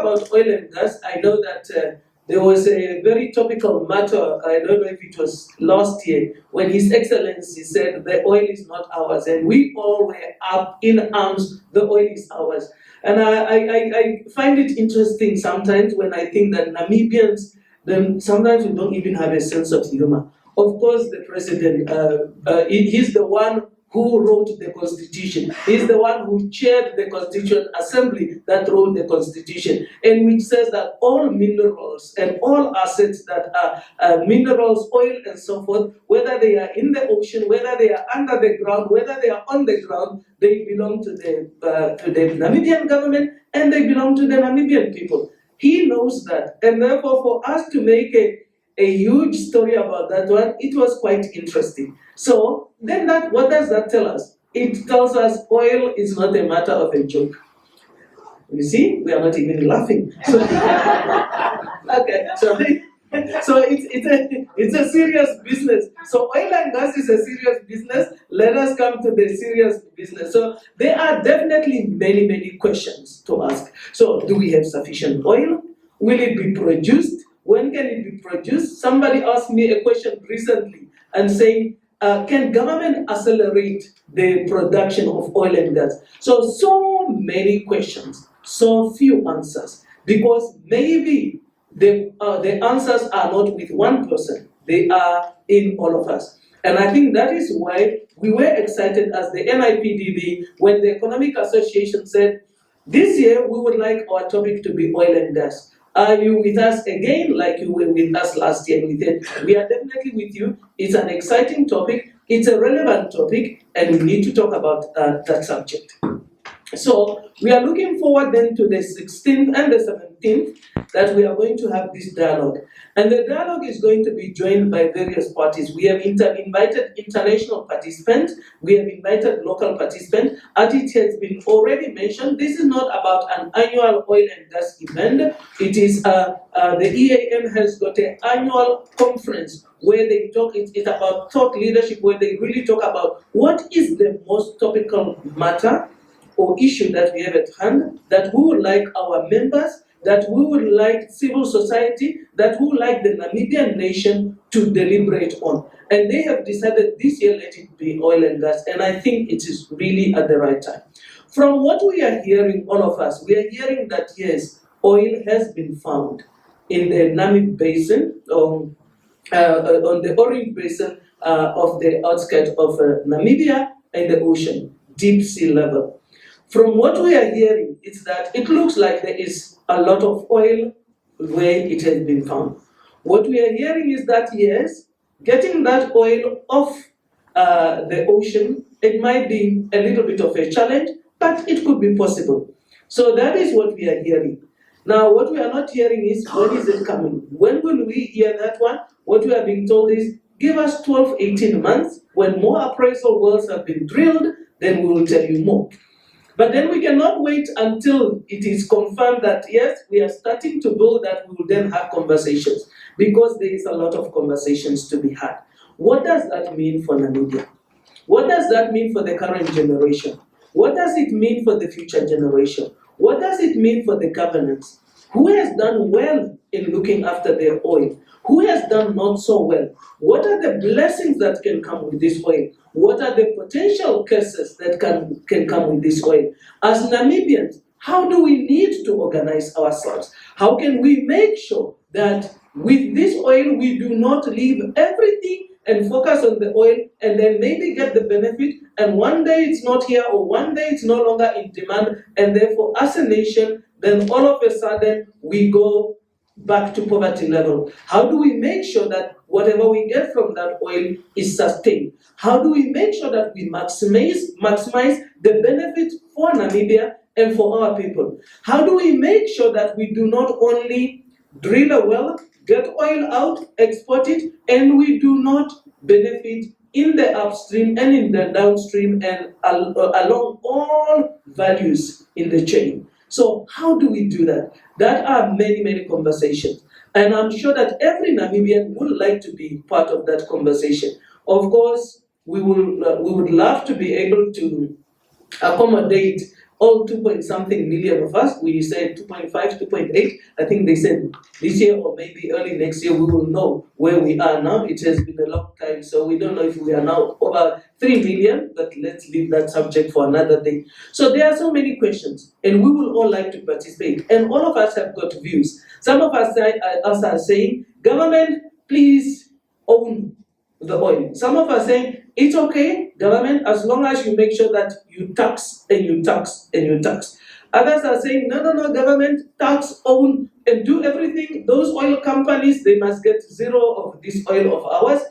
about oil and gas, I know that there was a very topical matter, I don't know if it was last year, when His Excellency said the oil is not ours, and we all were up in arms, the oil is ours. And I find it interesting sometimes when I think that Namibians, then sometimes we don't even have a sense of humor. Of course, the president, he's the one who wrote the Constitution. He's the one who chaired the Constituent Assembly that wrote the Constitution, and which says that all minerals and all assets that are minerals, oil, and so forth, whether they are in the ocean, whether they are under the ground, whether they are on the ground, they belong to the Namibian government and they belong to the Namibian people. He knows that, and therefore for us to make a huge story about that one, it was quite interesting. So then what does that tell us? It tells us oil is not a matter of a joke. You see, we are not even laughing. So, okay, so it's a serious business. So oil and gas is a serious business. Let us come to the serious business. So there are definitely many, many questions to ask. So do we have sufficient oil? Will it be produced? When can it be produced? Somebody asked me a question recently and saying, can government accelerate the production of oil and gas? So many questions, so few answers, because maybe the answers are not with one person, they are in all of us. And I think that is why we were excited as the NIPDB when the Economic Association said, this year we would like our topic to be oil and gas. Are you with us again like you were with us last year? We are definitely with you. It's an exciting topic, it's a relevant topic, and we need to talk about that subject. So we are looking forward then to the 16th and the 17th that we are going to have this dialogue. And the dialogue is going to be joined by various parties. We have invited international participants, we have invited local participants. As it has been already mentioned, this is not about an annual oil and gas event. It is, the EAM has got an annual conference where they talk, it's about thought leadership, where they really talk about what is the most topical matter or issue that we have at hand, that we would like our members, that we would like civil society, that we would like the Namibian nation to deliberate on. And they have decided this year, let it be oil and gas, and I think it is really at the right time. From what we are hearing, all of us, we are hearing that yes, oil has been found in the Namib Basin, on the Orange Basin of the outskirts of Namibia and the ocean, deep sea level. From what we are hearing is that it looks like there is a lot of oil where it has been found. What we are hearing is that yes, getting that oil off the ocean, it might be a little bit of a challenge, but it could be possible. So that is what we are hearing. Now, what we are not hearing is when is it coming? When will we hear that one? What we are being told is give us 12, 18 months. When more appraisal wells have been drilled, then we will tell you more. But then we cannot wait until it is confirmed that, yes, we are starting to build, that we will then have conversations, because there is a lot of conversations to be had. What does that mean for Namibia? What does that mean for the current generation? What does it mean for the future generation? What does it mean for the governance? Who has done well in looking after their oil? Who has done not so well? What are the blessings that can come with this oil? What are the potential curses that can come with this oil? As Namibians, how do we need to organize ourselves? How can we make sure that with this oil we do not leave everything and focus on the oil and then maybe get the benefit, and one day it's not here or one day it's no longer in demand, and therefore as a nation, then all of a sudden we go back to poverty level? How do we make sure that whatever we get from that oil is sustained? How do we make sure that we maximize the benefit for Namibia and for our people? How do we make sure that we do not only drill a well, get oil out, export it, and we do not benefit in the upstream and in the downstream and along all values in the chain? So how do we do that? That are many, many conversations. And I'm sure that every Namibian would like to be part of that conversation. Of course, we would love to be able to accommodate all 2 point something million of us, we said 2.5, 2.8. I think they said this year or maybe early next year we will know where we are now. It has been a long time, so we don't know if we are now over 3 million, but let's leave that subject for another day. So there are so many questions, and we will all like to participate, and all of us have got views. Some of us are saying, government, please own the oil. Some of us saying, it's okay, government, as long as you make sure that you tax and you tax and you tax. Others are saying, no, government, tax, own, and do everything. Those oil companies, they must get zero of this oil of ours.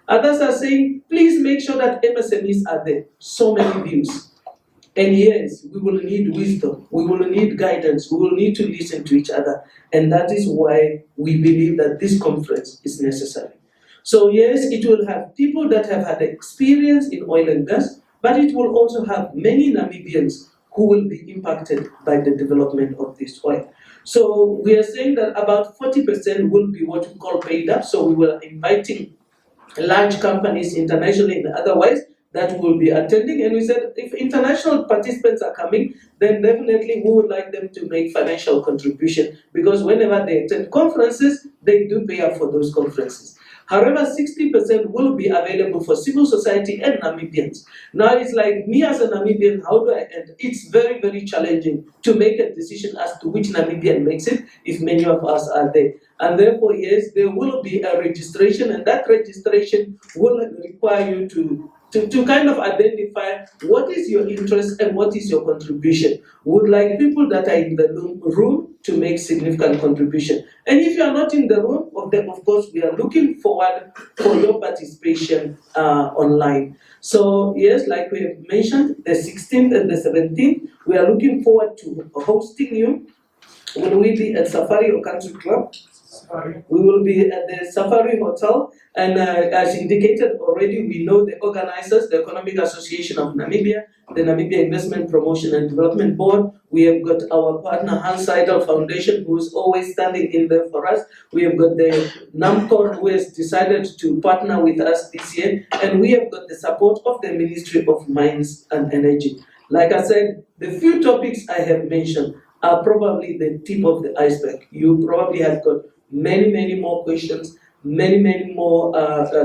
Others are saying, please make sure that MSMEs are there. So many views. And yes, we will need wisdom, we will need guidance, we will need to listen to each other. And that is why we believe that this conference is necessary. So yes, it will have people that have had experience in oil and gas, but it will also have many Namibians who will be impacted by the development of this oil. So we are saying that about 40% will be what we call paid up. So we were inviting large companies internationally and otherwise that will be attending, and we said if international participants are coming, then definitely we would like them to make financial contribution, because whenever they attend conferences, they do pay up for those conferences. However, 60% will be available for civil society and Namibians. Now it's like, me as a Namibian, how do I end? It's very, very challenging to make a decision as to which Namibian makes it if many of us are there. And therefore, yes, there will be a registration, and that registration will require you to kind of identify what is your interest and what is your contribution. We would like people that are in the room to make significant contribution. And if you are not in the room, of course, we are looking forward for your participation online. So yes, like we have mentioned, the 16th and the 17th, we are looking forward to hosting you. Will we be at Safari or Country Club? We will be at the Safari Hotel, and as indicated already, we know the organizers, the Economic Association of Namibia, the Namibia Investment Promotion and Development Board. We have got our partner Hans Seidel Foundation, who is always standing in there for us. We have got the NAMCOR, who has decided to partner with us this year, and we have got the support of the Ministry of Mines and Energy. Like I said, the few topics I have mentioned are probably the tip of the iceberg. You probably have got many, many more questions, many, many more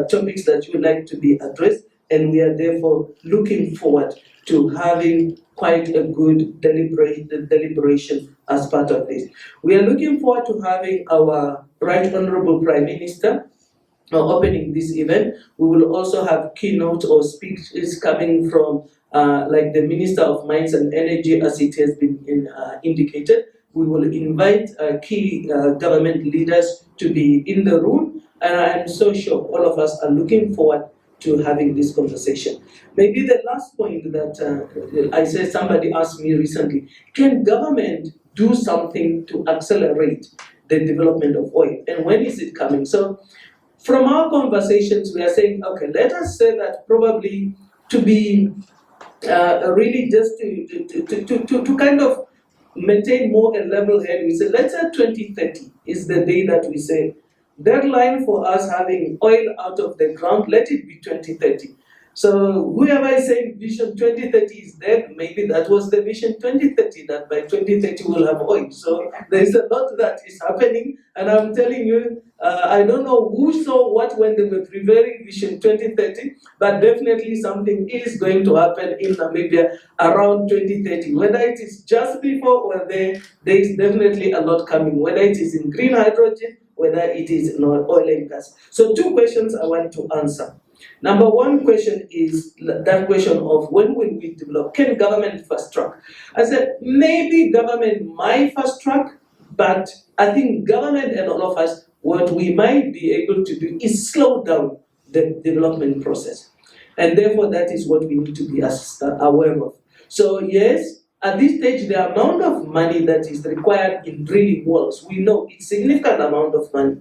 topics that you would like to be addressed, and we are therefore looking forward to having quite a good deliberation as part of this. We are looking forward to having our Right Honorable Prime Minister opening this event. We will also have keynote or speeches coming from like the Minister of Mines and Energy, as it has been indicated. We will invite key government leaders to be in the room, and I am so sure all of us are looking forward to having this conversation. Maybe the last point that I said, somebody asked me recently, can government do something to accelerate the development of oil, and when is it coming? So from our conversations, we are saying, okay, let us say that probably to be really just to kind of maintain more a level head, we say, let's say 2030 is the day that we say, deadline for us having oil out of the ground, let it be 2030. So whoever is saying vision 2030 is dead, maybe that was the vision 2030, that by 2030 we'll have oil. So there's a lot that is happening, and I'm telling you, I don't know who saw what when they were preparing vision 2030, but definitely something is going to happen in Namibia around 2030. Whether it is just before or there is definitely a lot coming, whether it is in green hydrogen, whether it is in oil and gas. So 2 questions I want to answer. Number 1 question is that question of when will we develop? Can government fast track? I said maybe government might fast track, but I think government and all of us, what we might be able to do is slow down the development process. And therefore that is what we need to be aware of. So yes, at this stage, the amount of money that is required in drilling wells, we know it's a significant amount of money.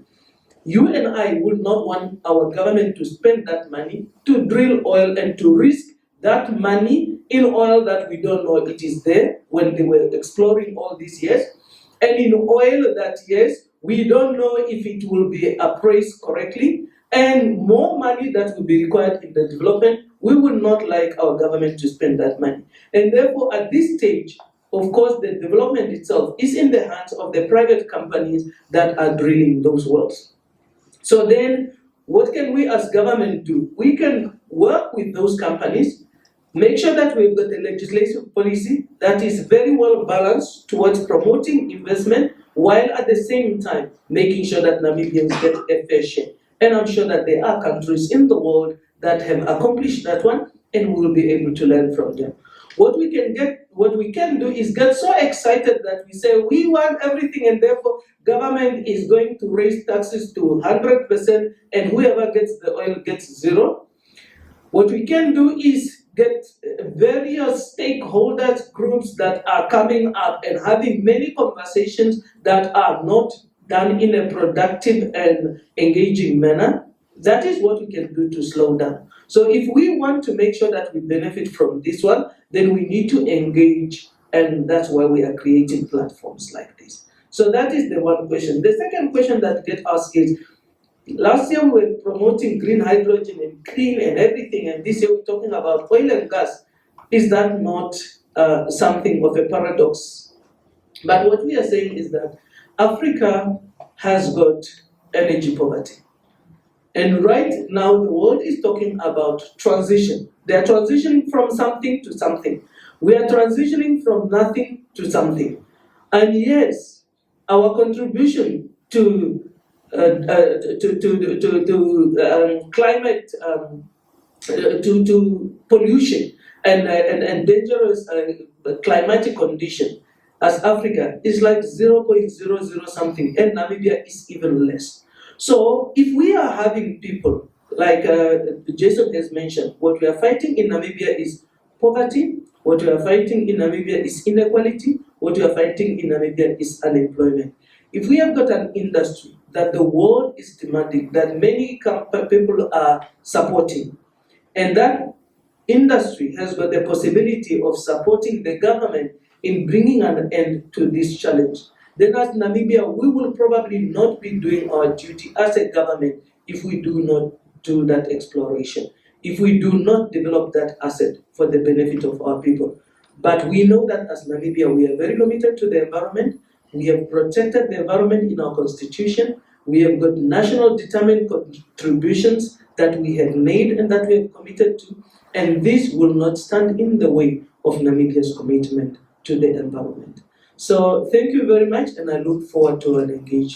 You and I would not want our government to spend that money to drill oil and to risk that money in oil that we don't know it is there when they were exploring all these years, and in oil that, yes, we don't know if it will be appraised correctly, and more money that will be required in the development. We would not like our government to spend that money. And therefore, at this stage, of course, the development itself is in the hands of the private companies that are drilling those wells. So then, what can we as government do? We can work with those companies, make sure that we've got a legislative policy that is very well balanced towards promoting investment, while at the same time making sure that Namibians get a fair share. And I'm sure that there are countries in the world that have accomplished that one, and we will be able to learn from them. What we can do is get so excited that we say we want everything, and therefore government is going to raise taxes to 100%, and whoever gets the oil gets zero. What we can do is get various stakeholders, groups that are coming up and having many conversations that are not done in a productive and engaging manner. That is what we can do to slow down. So if we want to make sure that we benefit from this one, then we need to engage, and that's why we are creating platforms like this. So that is the one question. The second question that gets asked is, last year we were promoting green hydrogen and clean and everything, and this year we're talking about oil and gas. Is that not something of a paradox? But what we are saying is that Africa has got energy poverty. And right now, the world is talking about transition. They are transitioning from something to something. We are transitioning from nothing to something. And yes, our contribution to climate, to pollution and dangerous climatic condition as Africa is like 0.00 something, and Namibia is even less. So if we are having people, like Jason has mentioned, what we are fighting in Namibia is poverty, what we are fighting in Namibia is inequality, what we are fighting in Namibia is unemployment. If we have got an industry that the world is demanding, that many people are supporting, and that industry has got the possibility of supporting the government in bringing an end to this challenge, then as Namibia, we will probably not be doing our duty as a government if we do not do that exploration, if we do not develop that asset for the benefit of our people. But we know that as Namibia, we are very committed to the environment. We have protected the environment in our constitution. We have got national determined contributions that we have made and that we have committed to, and this will not stand in the way of Namibia's commitment to the environment. So thank you very much, and I look forward to an engagement.